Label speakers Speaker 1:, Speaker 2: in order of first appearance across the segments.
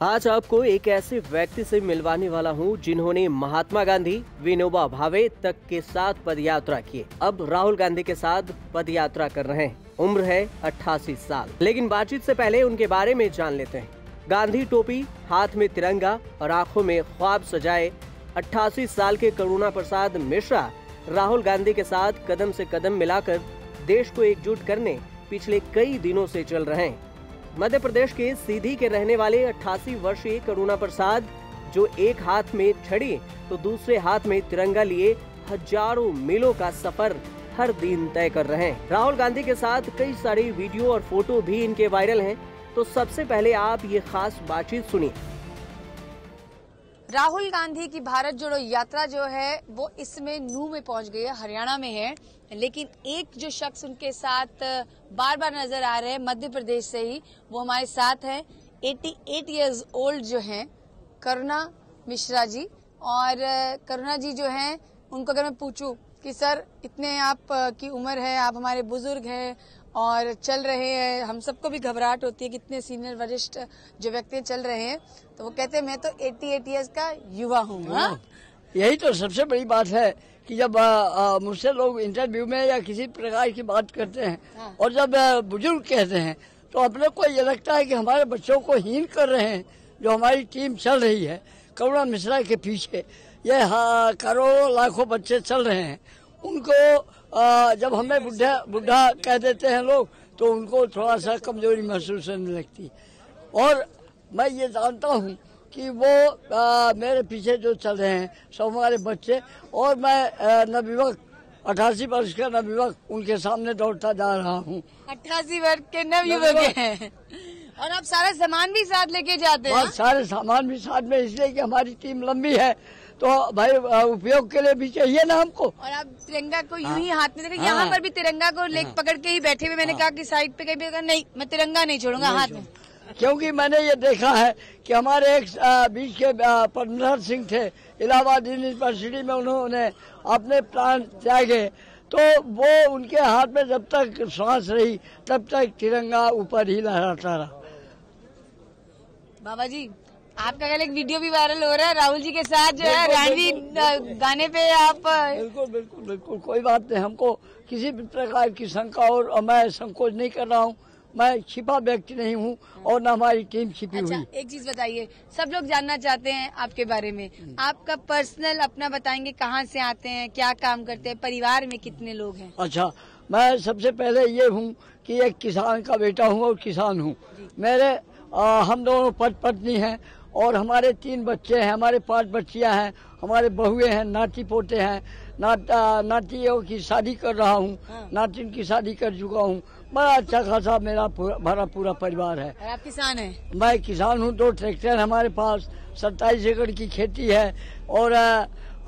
Speaker 1: आज आपको एक ऐसे व्यक्ति से मिलवाने वाला हूं जिन्होंने महात्मा गांधी, विनोबा भावे तक के साथ पदयात्रा की। अब राहुल गांधी के साथ पदयात्रा कर रहे हैं। उम्र है 88 साल। लेकिन बातचीत से पहले उनके बारे में जान लेते हैं। गांधी टोपी, हाथ में तिरंगा और आंखों में ख्वाब सजाए 88 साल के करुणा प्रसाद मिश्रा राहुल गांधी के साथ कदम से कदम मिलाकर देश को एकजुट करने पिछले कई दिनों से चल रहे हैं। मध्य प्रदेश के सीधी के रहने वाले 88 वर्षीय करुणा प्रसाद, जो एक हाथ में छड़ी तो दूसरे हाथ में तिरंगा लिए हजारों मीलों का सफर हर दिन तय कर रहे हैं। राहुल गांधी के साथ कई सारी वीडियो और फोटो भी इनके वायरल हैं। तो सबसे पहले आप ये खास बातचीत सुनिए।
Speaker 2: राहुल गांधी की भारत जोड़ो यात्रा जो है वो इसमें नूह में पहुंच गई है, हरियाणा में है। लेकिन एक जो शख्स उनके साथ बार बार नजर आ रहे हैं मध्य प्रदेश से ही, वो हमारे साथ हैं 88 इयर्स ओल्ड जो हैं करुणा मिश्रा जी। और करुणा जी जो हैं, उनको अगर मैं पूछूं कि सर इतने आप की उम्र है, आप हमारे बुजुर्ग हैं और चल रहे हैं, हम सबको भी घबराहट होती है कि इतने सीनियर वरिष्ठ जो व्यक्ति चल रहे हैं, तो वो कहते हैं मैं तो 88 इयर्स का युवा हूँ।
Speaker 3: यही तो सबसे बड़ी बात है कि जब मुझसे लोग इंटरव्यू में या किसी प्रकार की बात करते हैं और जब बुजुर्ग कहते हैं तो अपने को ये लगता है कि हमारे बच्चों को हीन कर रहे हैं। जो हमारी टीम चल रही है करुणा मिश्रा के पीछे, ये करोड़ों लाखों बच्चे चल रहे हैं। उनको जब हमें बुढ़ा कह देते हैं लोग, तो उनको थोड़ा सा कमजोरी महसूस होने लगती। और मैं ये जानता हूँ कि वो मेरे पीछे जो चल रहे हैं सब हमारे बच्चे, और मैं नवयुवक 88 वर्ष का नवयुवक उनके सामने दौड़ता जा रहा हूँ।
Speaker 2: 88 वर्ष के नवयुवक हैं और आप सारा सामान भी साथ लेके जाते हैं?
Speaker 3: सारे सामान भी साथ में, इसलिए कि हमारी टीम लंबी है तो भाई उपयोग के लिए भी चाहिए ना हमको।
Speaker 2: और आप तिरंगा को यूं ही हाथ में देखिए, यहाँ पर भी तिरंगा को लेग पकड़ के ही बैठे हुए। मैंने कहा कि साइड पे कहीं भी नहीं, मैं तिरंगा नहीं छोड़ूंगा हाथ में,
Speaker 3: क्योंकि मैंने ये देखा है कि हमारे एक बीच के परमधर सिंह थे, इलाहाबाद यूनिवर्सिटी में उन्होंने अपने प्राण त्यागे, तो वो उनके हाथ में जब तक सांस रही तब तक तिरंगा ऊपर ही लहराता रहा।
Speaker 2: बाबा जी, आपका कल एक वीडियो भी वायरल हो रहा है राहुल जी के साथ, जो है रणवीर गाने पे आप।
Speaker 3: बिल्कुल बिल्कुल बिल्कुल, कोई बात नहीं, हमको किसी भी प्रकार की शंका और मैं संकोच नहीं कर रहा हूँ। मैं छिपा व्यक्ति नहीं हूँ और न हमारी टीम छिपी हुई।
Speaker 2: एक चीज बताइए, सब लोग जानना चाहते हैं आपके बारे में, आपका पर्सनल अपना बताएंगे, कहाँ से आते हैं, क्या काम करते हैं, परिवार में कितने लोग हैं?
Speaker 3: अच्छा, मैं सबसे पहले ये हूँ कि एक किसान का बेटा हूँ और किसान हूँ। मेरे हम दोनों पत्नी हैं और हमारे 3 बच्चे हैं, हमारे 5 बच्चियां हैं, हमारे बहुएं हैं, नाती पोते हैं। नातियों की शादी कर रहा हूँ, नातिन की शादी कर चुका हूँ। बड़ा अच्छा खासा मेरा पूरा परिवार है।
Speaker 2: और आप किसान हैं?
Speaker 3: मैं किसान हूँ, 2 ट्रैक्टर हमारे पास, 27 एकड़ की खेती है और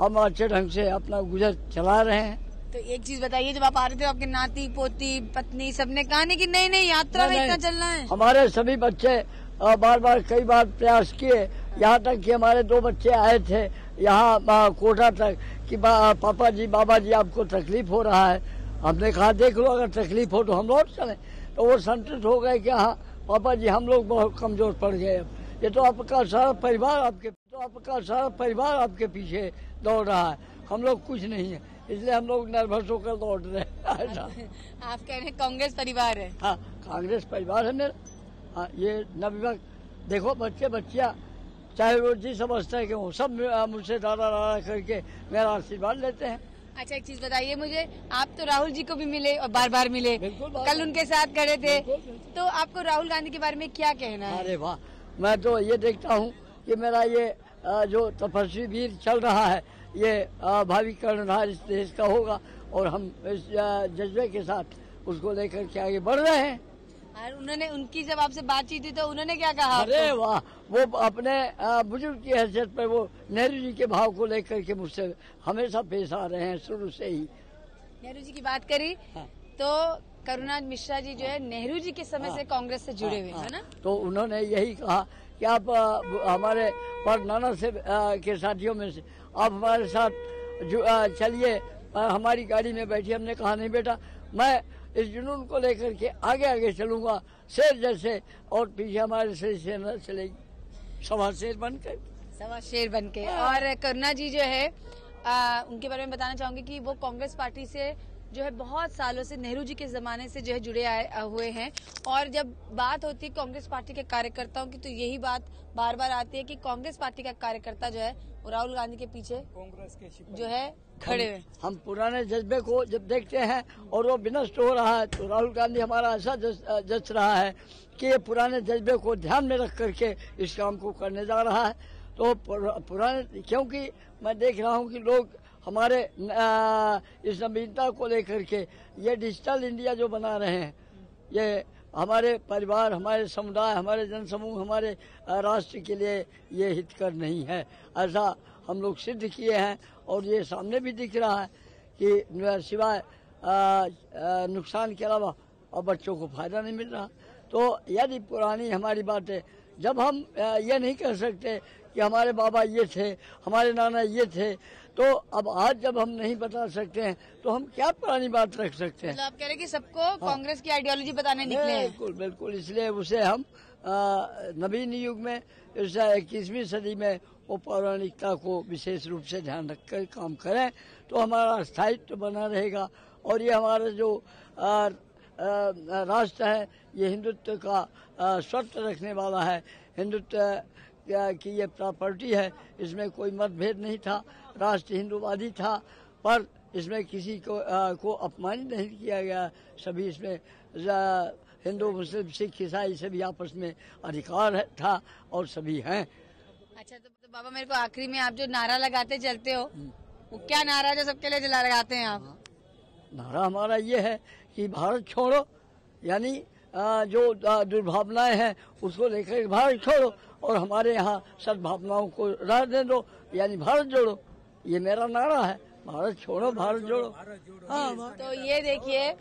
Speaker 3: हम अच्छे ढंग से अपना गुजर चला रहे हैं।
Speaker 2: तो एक चीज बताइए, जब आप आ रहे थे आपके नाती पोती पत्नी सबने कहा नहीं कि नहीं यात्रा में इतना चलना है?
Speaker 3: हमारे सभी बच्चे बार कई बार प्रयास किए, यहाँ तक कि हमारे 2 बच्चे आए थे यहाँ कोटा तक कि पापा जी, बाबा जी, आपको तकलीफ हो रहा है। हमने कहा देख लो, अगर तकलीफ हो तो हम लौट चले। तो वो संतुष्ट हो गए कि हाँ पापा जी, हम लोग बहुत कमजोर पड़ गए। अब ये तो आपका सारा परिवार आपके पीछे दौड़ रहा है, हम लोग कुछ नहीं है, इसलिए हम लोग नर्वस होकर दौड़ रहे हैं। ऐसा
Speaker 2: आप कह रहे हैं कांग्रेस परिवार है?
Speaker 3: हाँ, कांग्रेस परिवार है मेरा। हाँ, ये नवयुवक देखो, बच्चे बच्चियाँ चाहे वो जिस अवस्था के हों, सब मुझसे दादा करके मेरा आशीर्वाद लेते हैं।
Speaker 2: अच्छा, एक चीज बताइए मुझे, आप तो राहुल जी को भी मिले और बार मिले, कल उनके साथ खड़े थे, तो आपको राहुल गांधी के बारे में क्या कहना है?
Speaker 3: अरे वाह, मैं तो ये देखता हूँ कि मेरा ये जो तपस्वी वीर चल रहा है, ये भावी कर्णधार इस देश का होगा और हम इस जज्बे के साथ उसको लेकर के आगे बढ़ रहे हैं।
Speaker 2: और उन्होंने, उनकी जब आपसे बातचीत हुई तो उन्होंने क्या कहा?
Speaker 3: अरे वाह, वो अपने बुजुर्ग की हैसियत पर वो नेहरू जी के भाव को लेकर के मुझसे हमेशा पेश आ रहे हैं शुरू से ही।
Speaker 2: नेहरू जी की बात करी तो करुणा मिश्रा जी जो है नेहरू जी के समय से कांग्रेस से जुड़े हुए हैं ना, तो
Speaker 3: उन्होंने यही कहा कि आप हमारे पर नाना से के साथियों में से आप हमारे साथ चलिए, हमारी गाड़ी में बैठिए। हमने कहा नहीं बेटा, मैं इस जुनून को लेकर के आगे चलूंगा शेर जैसे, और पीछे हमारे से सेना चलेगी। सवा शेर बनकर।
Speaker 2: सवा शेर बन के। और करुणा जी जो है उनके बारे में बताना चाहूंगी कि वो कांग्रेस पार्टी से जो है बहुत सालों से, नेहरू जी के जमाने से जो है जुड़े हुए हैं। और जब बात होती है कांग्रेस पार्टी के कार्यकर्ताओं की, तो यही बात बार बार आती है कि कांग्रेस पार्टी का कार्यकर्ता जो है वो राहुल गांधी के पीछे कांग्रेस के जो है खड़े हुए।
Speaker 3: हम पुराने जज्बे को जब देखते हैं और वो विनष्ट हो रहा है, तो राहुल गांधी हमारा ऐसा जच रहा है कि ये पुराने जज्बे को ध्यान में रख करके इस काम को करने जा रहा है। तो पुराने, क्योंकि मैं देख रहा हूँ कि लोग हमारे इस नवीनता को लेकर के ये डिजिटल इंडिया जो बना रहे हैं, ये हमारे परिवार, हमारे समुदाय, हमारे जनसमूह, हमारे राष्ट्र के लिए ये हितकर नहीं है। ऐसा हम लोग सिद्ध किए हैं और ये सामने भी दिख रहा है कि सिवाय नुकसान के अलावा और बच्चों को फायदा नहीं मिल रहा। तो यदि पुरानी हमारी बातें, जब हम ये नहीं कह सकते कि हमारे बाबा ये थे, हमारे नाना ये थे, तो अब आज जब हम नहीं बता सकते हैं तो हम क्या पुरानी बात रख सकते हैं।
Speaker 2: मतलब आप कह रहे हैं कि सबको कांग्रेस की आइडियोलॉजी बताने निकले हैं।
Speaker 3: बिल्कुल बिल्कुल, इसलिए उसे हम नवीन युग में, इस 21वीं सदी में वो पौराणिकता को विशेष रूप से ध्यान रखकर काम करें तो हमारा स्थायित्व बना रहेगा। और ये हमारा जो राष्ट्र है, ये हिंदुत्व का शर्त रखने वाला है। हिंदुत्व की ये प्रॉपर्टी है, इसमें कोई मतभेद नहीं था। राष्ट्र हिंदूवादी था, पर इसमें किसी को अपमानित नहीं किया गया। सभी इसमें हिंदू, मुस्लिम, सिख, ईसाई सभी आपस में अधिकार था और सभी हैं।
Speaker 2: अच्छा, तो बाबा मेरे को आखिरी में आप जो नारा लगाते चलते हो, वो क्या नारा जो सबके लिए जला लगाते हैं आप?
Speaker 3: नारा हमारा ये है कि भारत छोड़ो, यानी जो दुर्भावनाएं हैं उसको लेकर भारत छोड़ो और हमारे यहाँ सद्भावनाओं को रहने दो, यानी भारत जोड़ो। ये मेरा नारा है, भारत छोड़ो भारत जोड़ो। हाँ,
Speaker 2: तो ये देखिए,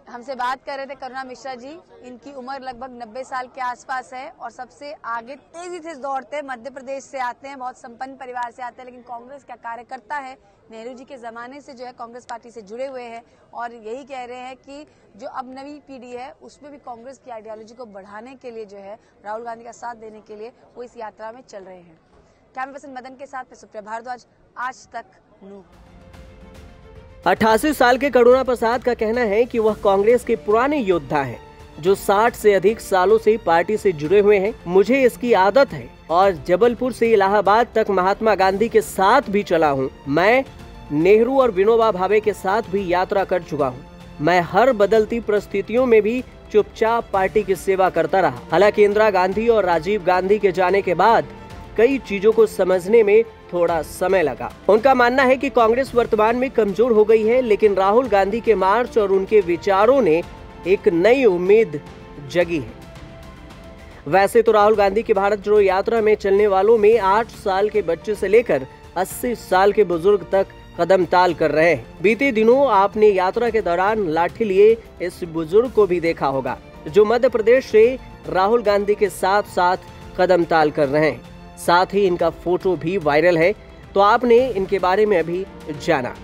Speaker 2: हमसे बात कर रहे थे करुणा मिश्रा जी। इनकी उम्र लगभग 90 साल के आसपास है और सबसे आगे तेजी से दौड़ते हैं। मध्य प्रदेश से आते हैं, बहुत संपन्न परिवार से आते हैं, लेकिन कांग्रेस का कार्यकर्ता है। नेहरू जी के जमाने से जो है कांग्रेस पार्टी से जुड़े हुए हैं और यही कह रहे हैं कि जो अब नवी पीढ़ी है उसमें भी कांग्रेस की आइडियोलॉजी को बढ़ाने के लिए जो है, राहुल गांधी का साथ देने के लिए वो इस यात्रा में चल रहे हैं। कैमरा पर्सन मदन के साथ मैं सुप्रिया भारद्वाज, आज तक न्यूज़।
Speaker 1: 88 साल के करुणा प्रसाद का कहना है कि वह कांग्रेस के पुराने योद्धा हैं, जो 60 से अधिक सालों से पार्टी से जुड़े हुए हैं। मुझे इसकी आदत है और जबलपुर से इलाहाबाद तक महात्मा गांधी के साथ भी चला हूँ। मैं नेहरू और विनोबा भावे के साथ भी यात्रा कर चुका हूँ। मैं हर बदलती परिस्थितियों में भी चुपचाप पार्टी की सेवा करता रहा। हालांकि इंदिरा गांधी और राजीव गांधी के जाने के बाद कई चीजों को समझने में थोड़ा समय लगा। उनका मानना है कि कांग्रेस वर्तमान में कमजोर हो गई है, लेकिन राहुल गांधी के मार्च और उनके विचारों ने एक नई उम्मीद जगी है। वैसे तो राहुल गांधी की भारत जोड़ो यात्रा में चलने वालों में 8 साल के बच्चे से लेकर 80 साल के बुजुर्ग तक कदम ताल कर रहे हैं। बीते दिनों आपने यात्रा के दौरान लाठी लिए इस बुजुर्ग को भी देखा होगा, जो मध्य प्रदेश से राहुल गांधी के साथ साथ कदम ताल कर रहे हैं। साथ ही इनका फोटो भी वायरल है, तो आपने इनके बारे में अभी जाना।